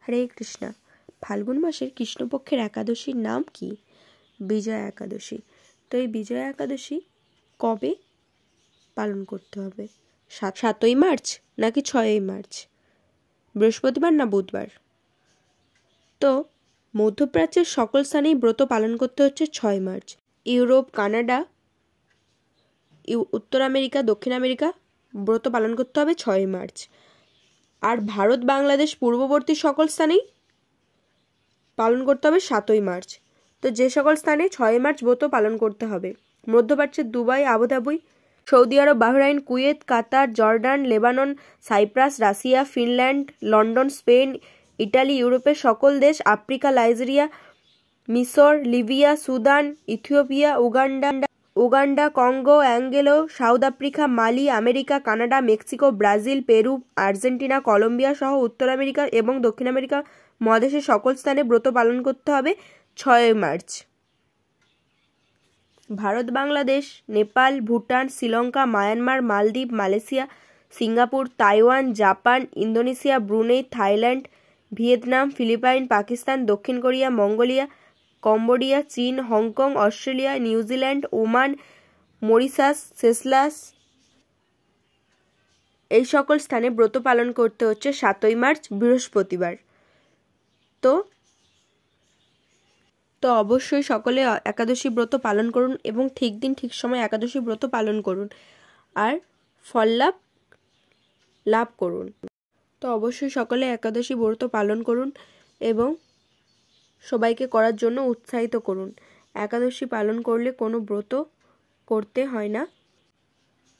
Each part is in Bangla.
হরে কৃষ্ণা। ফাল্গুন মাসের কৃষ্ণপক্ষের একাদশীর নাম কি? বিজয়া একাদশী। তো এই বিজয়া একাদশী কবে পালন করতে হবে? 7ই মার্চ নাকি 6ই মার্চ? বৃহস্পতিবার না বুধবার? তো মধ্যপ্রাচ্যের সকল স্থানেই ব্রত পালন করতে হচ্ছে 6 মার্চ। ইউরোপ, কানাডা, উত্তর আমেরিকা, দক্ষিণ আমেরিকা ব্রত পালন করতে হবে 6 মার্চ। আর ভারত, বাংলাদেশ পূর্ববর্তী সকল স্থানেই পালন করতে হবে 7ই মার্চ। তো যে সকল স্থানে 6 মার্চ ব্রত পালন করতে হবে: মধ্যপ্রাচ্যের Dubai, Abu Dhabi, Saudi Arab, Bahrain, Kuwait, Qatar, Jordan, Lebanon, Cyprus, Russia, Finland, London, Spain, Italy, ইউরোপের সকল দেশ, আফ্রিকা, নাইজেরিয়া, মিশর, Libya, Sudan, Ethiopia, Uganda, Congo, Angola, South Africa, Mali, America, Canada, Mexico, Brazil, Peru, Argentina, Colombia সহ উত্তর আমেরিকা এবং দক্ষিণ আমেরিকা মহাদেশের সকল স্থানে ব্রত পালন করতে হবে 6 মার্চ। ভারত, বাংলাদেশ, নেপাল, ভুটান, শ্রীলঙ্কা, মায়ানমার, মালদ্বীপ, Malaysia, Singapore, Taiwan, Japan, Indonesia, Brunei, Thailand, Vietnam, Philippines, Pakistan, দক্ষিণ কোরিয়া, মঙ্গোলিয়া, কম্বোডিয়া, চীন, Hong Kong, Australia, New Zealand, Oman, Mauritius, Seychelles এই সকল স্থানে ব্রত পালন করতে হচ্ছে 7ই মার্চ বৃহস্পতিবার। তো অবশ্যই সকলে একাদশী ব্রত পালন করুন এবং ঠিক দিন ঠিক সময় একাদশী ব্রত পালন করুন আর ফল লাভ করুন। তো অবশ্যই সকলে একাদশী ব্রত পালন করুন এবং সবাইকে করার জন্য উৎসাহিত করুন। একাদশী পালন করলে কোনো ব্রত করতে হয় না।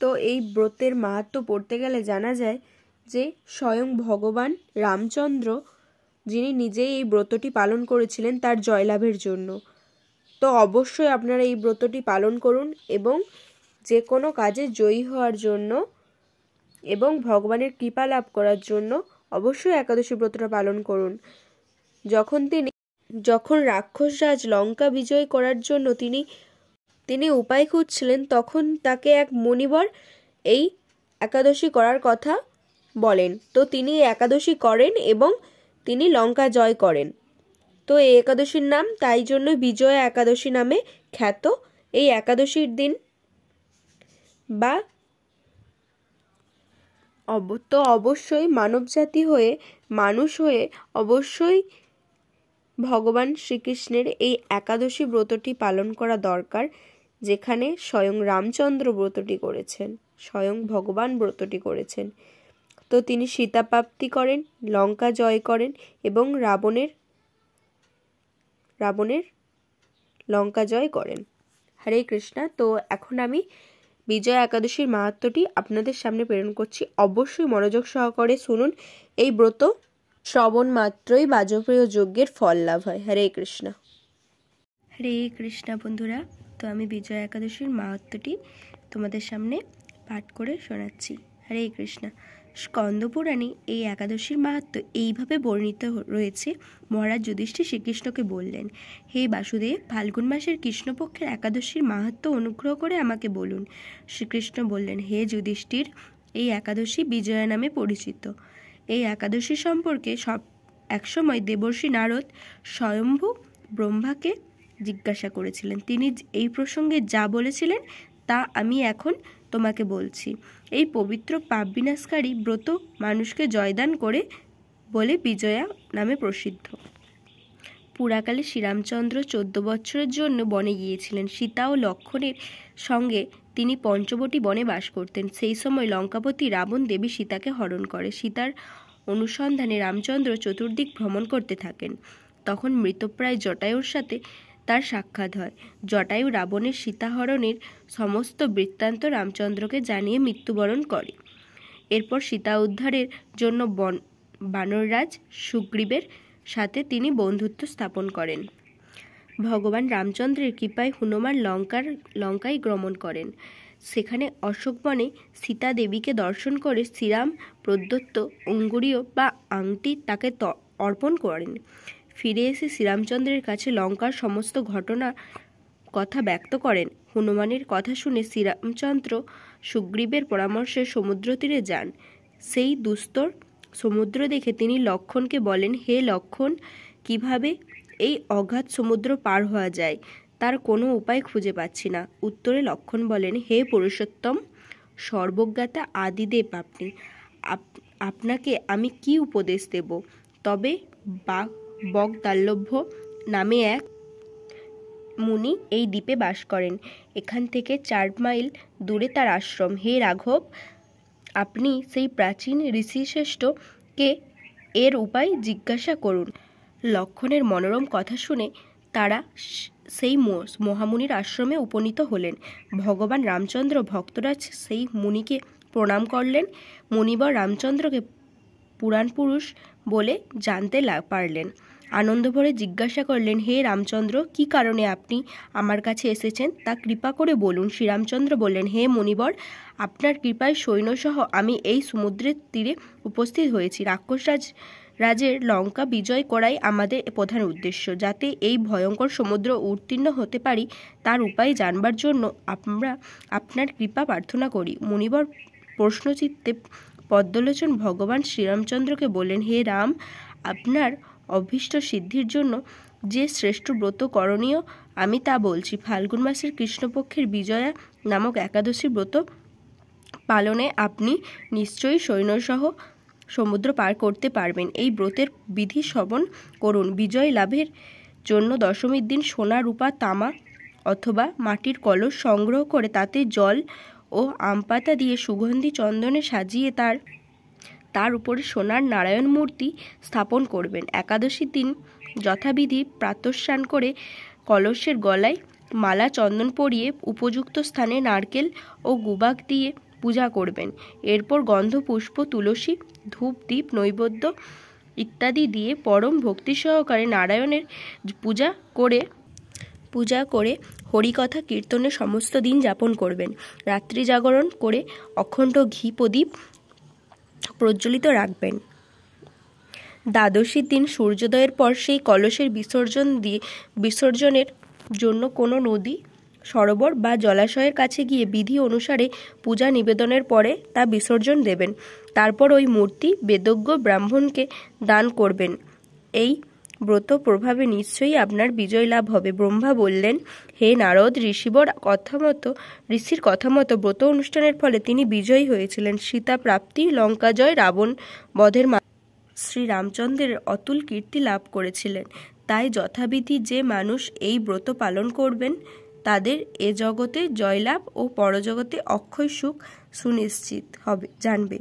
তো এই ব্রতের মাহাত্ম্য পড়তে গেলে জানা যায় যে স্বয়ং ভগবান রামচন্দ্র, যিনি নিজেই এই ব্রতটি পালন করেছিলেন তার জয়লাভের জন্য। তো অবশ্যই আপনারা এই ব্রতটি পালন করুন এবং যে কোনো কাজে জয়ী হওয়ার জন্য এবং ভগবানের কৃপা লাভ করার জন্য অবশ্যই একাদশী ব্রতটা পালন করুন। যখন রাক্ষসরাজ লঙ্কা বিজয় করার জন্য তিনি উপায় খুঁজছিলেন, তখন তাকে এক মুনিবর এই একাদশী করার কথা বলেন। তো তিনি একাদশী করেন এবং তিনি লঙ্কা জয় করেন। তো এই একাদশীর নাম তাই জন্য বিজয়া একাদশী নামে খ্যাত। এই একাদশীর দিন তো অবশ্যই মানবজাতি হয়ে, মানুষ হয়ে অবশ্যই ভগবান শ্রীকৃষ্ণের এই একাদশী ব্রতটি পালন করা দরকার, যেখানে স্বয়ং রামচন্দ্র ব্রতটি করেছেন, স্বয়ং ভগবান ব্রতটি করেছেন। তো তিনি সীতা প্রাপ্তি করেন, লঙ্কা জয় করেন এবং রাবণের লঙ্কা জয় করেন। হরে কৃষ্ণা। তো এখন আমি বিজয়া একাদশীর মাহাত্ম্যটি আপনাদের সামনে প্রেরণ করছি। অবশ্যই মনোযোগ সহকারে শুনুন। এই ব্রত শ্রবণ মাত্রই বাজপেয় যজ্ঞের ফল লাভ হয়। হরে কৃষ্ণা। হরে কৃষ্ণা বন্ধুরা, তো আমি বিজয়া একাদশীর মাহাত্ম্যটি তোমাদের সামনে পাঠ করে শোনাচ্ছি। হরে কৃষ্ণা। স্কন্দপুরাণে এই একাদশীর মাহাত্ম্য এইভাবে বর্ণিত রয়েছে। মহারাজ যুধিষ্ঠির শ্রীকৃষ্ণকে বললেন, হে বাসুদেব, ফাল্গুন মাসের কৃষ্ণপক্ষের একাদশীর মাহাত্ম্য অনুগ্রহ করে আমাকে বলুন। শ্রীকৃষ্ণ বললেন, হে যুধিষ্ঠির, এই একাদশী বিজয়া নামে পরিচিত। এই একাদশী সম্পর্কে একসময় দেবর্ষি নারদ স্বয়ম্ভু ব্রহ্মাকে জিজ্ঞাসা করেছিলেন। তিনি এই প্রসঙ্গে যা বলেছিলেন তা আমি এখন তোমাকে বলছি। এই পবিত্র পাপ বিনাশকারী ব্রত মানুষকে জয়দান করে বলে বিজয়া নামে প্রসিদ্ধ। পুরাকালে শ্রীরামচন্দ্র 14 বছরের জন্য বনে গিয়েছিলেন। সীতা ও লক্ষ্মণের সঙ্গে তিনি পঞ্চবটী বনে বাস করতেন। সেই সময় লঙ্কাপতি রাবণ দেবী সীতাকে হরণ করে। সীতার অনুসন্ধানে রামচন্দ্র চতুর্দিক ভ্রমণ করতে থাকেন। তখন মৃতপ্রায় জটায়ুর সাথে তার সাক্ষাৎ হয়। জটায়ু রাবণের সীতাহরণের সমস্ত বৃত্তান্ত রামচন্দ্রকে জানিয়ে মৃত্যুবরণ করে। এরপর সীতা উদ্ধারের জন্য বানররাজ সুগ্রীবের সাথে তিনি বন্ধুত্ব স্থাপন করেন। ভগবান রামচন্দ্রের কৃপায় হনুমান লঙ্কায় গমন করেন। সেখানে অশোকবনে সীতা দেবীকে দর্শন করে শ্রীরাম প্রদত্ত অঙ্গুরীয় বা আংটি তাকে অর্পণ করেন। ফিরে এসে শ্রীরামচন্দ্রের কাছে লঙ্কার সমস্ত ঘটনার কথা ব্যক্ত করেন। হনুমানের কথা শুনে শ্রীরামচন্দ্র সুগ্রীবের পরামর্শে সমুদ্র তীরে যান। সেই দুস্তর সমুদ্র দেখে তিনি লক্ষ্মণকে বলেন, হে লক্ষ্মণ, কিভাবে এই অগাধ সমুদ্র পার হওয়া যায় তার কোনো উপায় খুঁজে পাচ্ছি না। উত্তরে লক্ষ্মণ বলেন, হে পুরুষোত্তম, সর্বজ্ঞাতা আদিদেব আপনি, আপনাকে আমি কি উপদেশ দেব? তবে বগদাল্লভ্য নামে এক মুনি এই দ্বীপে বাস করেন। এখান থেকে 4 মাইল দূরে তার আশ্রম। হে রাঘব, আপনি সেই প্রাচীন ঋষিশ্রেষ্ঠকে এর উপায় জিজ্ঞাসা করুন। লক্ষ্মণের মনোরম কথা শুনে তারা সেই মহামুনির আশ্রমে উপনীত হলেন। ভগবান রামচন্দ্র ভক্তরাজ সেই মুনিকে প্রণাম করলেন। মুনিবর রামচন্দ্রকে পুরাণ পুরুষ বলে জানতে পারলেন। আনন্দ ভরে জিজ্ঞাসা করলেন, হে রামচন্দ্র, কি কারণে আপনি আমার কাছে এসেছেন তা কৃপা করে বলুন। শ্রীরামচন্দ্র বললেন, হে মুনিবর, আপনার কৃপায় সৈন্যসহ আমি এই সমুদ্রের তীরে উপস্থিত হয়েছি। রাজের লঙ্কা বিজয় করাই আমাদের প্রধান উদ্দেশ্য। যাতে এই ভয়ঙ্কর সমুদ্র উত্তীর্ণ হতে পারি তার উপায় জানবার জন্য আমরা আপনার কৃপা প্রার্থনা করি। মুনিবর প্রশ্নচিত্তে পদ্মলোচন ভগবান শ্রীরামচন্দ্রকে বললেন, হে রাম, আপনার অভীষ্ট সিদ্ধির জন্য যে শ্রেষ্ঠ ব্রত করণীয় আমি তা বলছি। ফাল্গুন মাসের কৃষ্ণপক্ষের বিজয়া নামক একাদশী ব্রত পালনে আপনি নিশ্চয়ই সৈন্যসহ সমুদ্র পার করতে পারবেন। এই ব্রতের বিধি শ্রবণ করুন। বিজয় লাভের জন্য দশমীর দিন সোনা, রূপা, তামা অথবা মাটির কলস সংগ্রহ করে তাতে জল ও আমপাতা দিয়ে সুগন্ধি চন্দনে সাজিয়ে তার উপরে সোনার নারায়ণ মূর্তি স্থাপন করবেন। একাদশীর দিন যথাবিধি প্রাতঃস্নান করে কলসের গলায় মালা চন্দন পরিয়ে উপযুক্ত স্থানে নারকেল ও গুবাক দিয়ে পূজা করবেন। এরপর গন্ধ, পুষ্প, তুলসী, ধূপ, দীপ, নৈবেদ্য ইত্যাদি দিয়ে পরম ভক্তি সহকারে নারায়ণের পূজা করে হরিকথা কীর্তনে সমস্ত দিন যাপন করবেন। রাত্রি জাগরণ করে অখণ্ড ঘি প্রদীপ প্রজ্বলিত রাখবেন। দ্বাদশীর দিন সূর্যোদয়ের পর সেই কলসের বিসর্জনের জন্য কোনো নদী, সরোবর বা জলাশয়ের কাছে গিয়ে বিধি অনুসারে পূজা নিবেদনের পরে তা বিসর্জন দেবেন। তারপর ওই মূর্তি বেদজ্ঞ ব্রাহ্মণকে দান করবেন। এই ব্রত প্রভাবে নিশ্চয়ই আপনার বিজয় লাভ হবে। ব্রহ্মা বললেন, হে নারদ, ঋষির কথা মতো ব্রত অনুষ্ঠানের ফলে তিনি বিজয়ী হয়েছিলেন। সীতা প্রাপ্তি, লঙ্কা জয়, রাবণ বধের শ্রী রামচন্দ্রের অতুল কীর্তি লাভ করেছিলেন। তাই যথাবিধি যে মানুষ এই ব্রত পালন করবেন তাদের এ জগতে জয়লাভ ও পরজগতে অক্ষয় সুখ সুনিশ্চিত জানবে।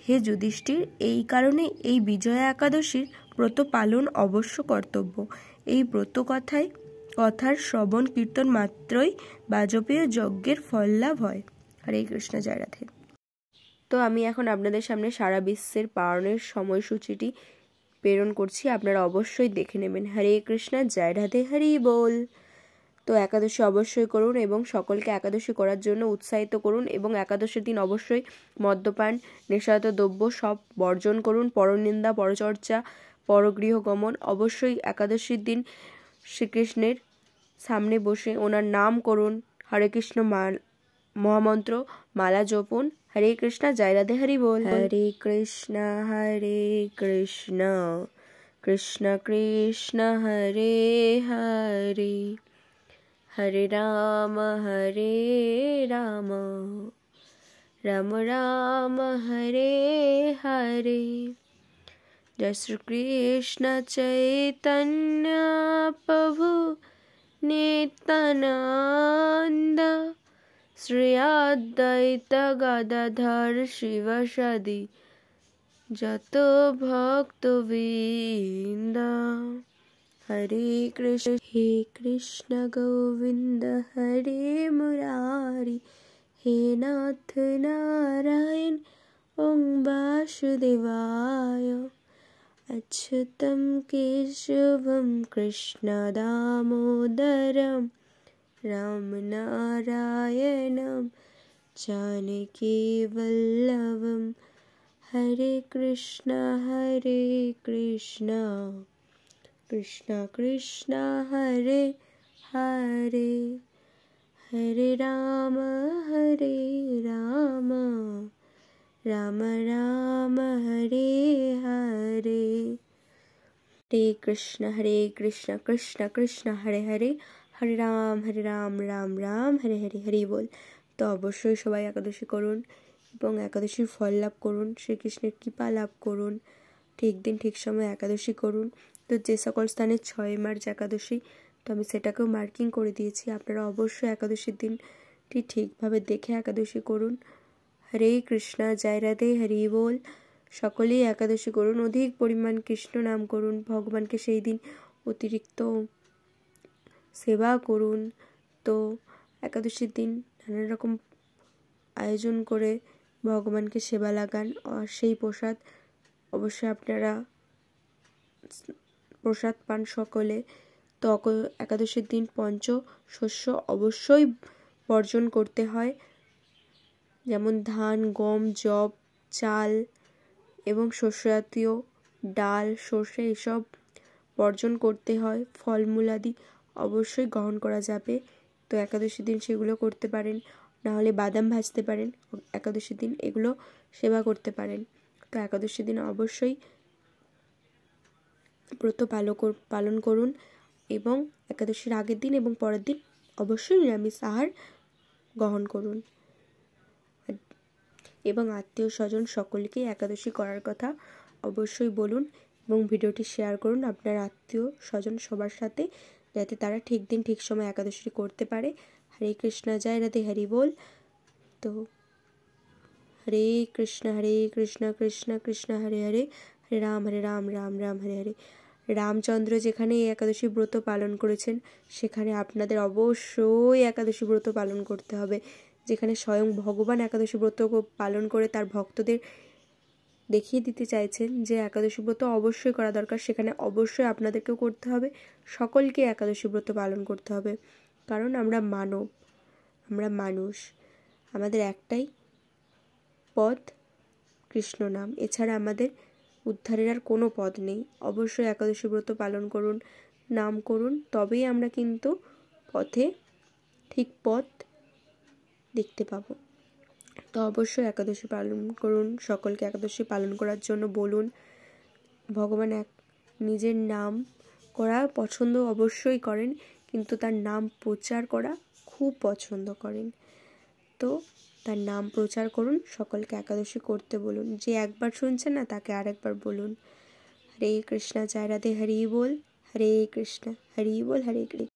হে যুধিষ্ঠির, এই কারণে এই বিজয়া একাদশীর ব্রত পালন অবশ্য কর্তব্য। এই ব্রত কথার শ্রবণ কীর্তন মাত্রই বাজপেয় যজ্ঞের ফল লাভ হয়। হরে কৃষ্ণ, জয় রাধে। তো আমি এখন আপনাদের সামনে সারা বিশ্বের পালনের সময়সূচিটি প্রেরণ করছি, আপনারা অবশ্যই দেখে নেবেন। হরে কৃষ্ণ, জয় রাধে, হরি বল। তো একাদশী অবশ্যই করুন এবং সকলকে একাদশী করার জন্য উৎসাহিত করুন এবং একাদশীর দিন অবশ্যই মদ্যপান, নেশাজাত দ্রব্য সব বর্জন করুন। পরনিন্দা, পরচর্চা, পরগৃহ গমন। অবশ্যই একাদশীর দিন শ্রীকৃষ্ণের সামনে বসে ওনার নাম করুন। হরে কৃষ্ণ মহামন্ত্র মালা জপুন। হরে কৃষ্ণ, জয় রাধে, হরি বল। হরে কৃষ্ণ কৃষ্ণ কৃষ্ণ হরে হরে, হরে রাম রাম রাম হরে হরে। জয় শ্রীকৃষ্ণ চৈতন্য প্রভু নিত্যানন্দ, শ্রী অদ্বৈত গদাধর শিবাসাদি যত ভক্তবৃন্দ। হরে কৃষ্ণ গোবিন্দ হরে মুরারি, হে নাথ নারায়ণ ওং বাসুদেবায়। अच्युतं केशवं कृष्ण दामोदरं, रामनारायणं जानकी वल्लभं। हरे कृष्ण कृष्ण कृष्ण हरे हरे, हरे राम রাম রাম হরে হরে, হরে কৃষ্ণ কৃষ্ণ কৃষ্ণ হরে হরে, হরে রাম রাম রাম হরে হরে, হরি বল। তো অবশ্যই সবাই একাদশী করুন এবং একাদশীর ফল লাভ করুন, শ্রীকৃষ্ণের কৃপা লাভ করুন। ঠিক দিন ঠিক সময় একাদশী করুন। তো যে সকল স্থানে 6 মার্চ একাদশী, তো আমি সেটাকেও মার্কিং করে দিয়েছি। আপনারা অবশ্যই একাদশীর দিনটি ঠিকভাবে দেখে একাদশী করুন। হরে কৃষ্ণ, জয় রাধে, হরি বল। সকলেই একাদশী করুন, অধিক পরিমাণ কৃষ্ণ নাম করুন, ভগবানকে সেই দিন অতিরিক্ত সেবা করুন। তো একাদশীর দিন নানা রকম আয়োজন করে ভগবানকে সেবা লাগান, আর সেই প্রসাদ অবশ্যই আপনারা প্রসাদ পান সকলে। তো একাদশীর দিন পঞ্চশস্য অবশ্যই বর্জন করতে হয়, যেমন ধান, গম, যব, চাল এবং শস্য জাতীয় ডাল, সর্ষে এসব বর্জন করতে হয়। ফলমূল আদি অবশ্যই গ্রহণ করা যাবে। তো একাদশীর দিন সেগুলো করতে পারেন, নাহলে বাদাম ভাজতে পারেন একাদশীর দিন, এগুলো সেবা করতে পারেন। তো একাদশীর দিন অবশ্যই ব্রত পালন করুন এবং একাদশীর আগের দিন এবং পরের দিন অবশ্যই নিরামিষ আহার গ্রহণ করুন এবং আত্মীয় স্বজন সকলকে একাদশী করার কথা অবশ্যই বলুন এবং ভিডিওটি শেয়ার করুন আপনার আত্মীয় স্বজন সবার সাথে, যাতে তারা ঠিক দিন ঠিক সময় একাদশী করতে পারে। হরে কৃষ্ণ, জয় রাধে, হরি বল। তো হরে কৃষ্ণ কৃষ্ণ কৃষ্ণ হরে হরে, হরে রাম রাম রাম হরে হরে। রামচন্দ্র যেখানে এই একাদশী ব্রত পালন করেছেন, সেখানে আপনাদের অবশ্যই একাদশী ব্রত পালন করতে হবে। যেখানে স্বয়ং ভগবান একাদশী ব্রত পালন করে তার ভক্তদের দেখিয়ে দিতে চাইছেন যে একাদশী ব্রত অবশ্যই করা দরকার, সেখানে অবশ্যই আপনাদেরকেও করতে হবে, সকলকে একাদশী ব্রত পালন করতে হবে। কারণ আমরা মানব, আমরা মানুষ, আমাদের একটাই পথ কৃষ্ণ নাম, এছাড়া আমাদের উদ্ধারের আর কোনো পথ নেই। অবশ্যই একাদশী ব্রত পালন করুন, নাম করুন, তবেই আমরা কিন্তু ঠিক পথ দেখতে পাবো। তো অবশ্যই একাদশী পালন করুন, সকলকে একাদশী পালন করার জন্য বলুন। ভগবান নিজের নাম করা পছন্দ অবশ্যই করেন, কিন্তু তার নাম প্রচার করা খুব পছন্দ করেন। তো তার নাম প্রচার করুন, সকলকে একাদশী করতে বলুন। যে একবার শুনছেন না, তাকে আরেকবার বলুন। হরে কৃষ্ণ, জয় রাধে, হরি বল। হরে কৃষ্ণ, হরি বল, হরে কৃষ্ণ।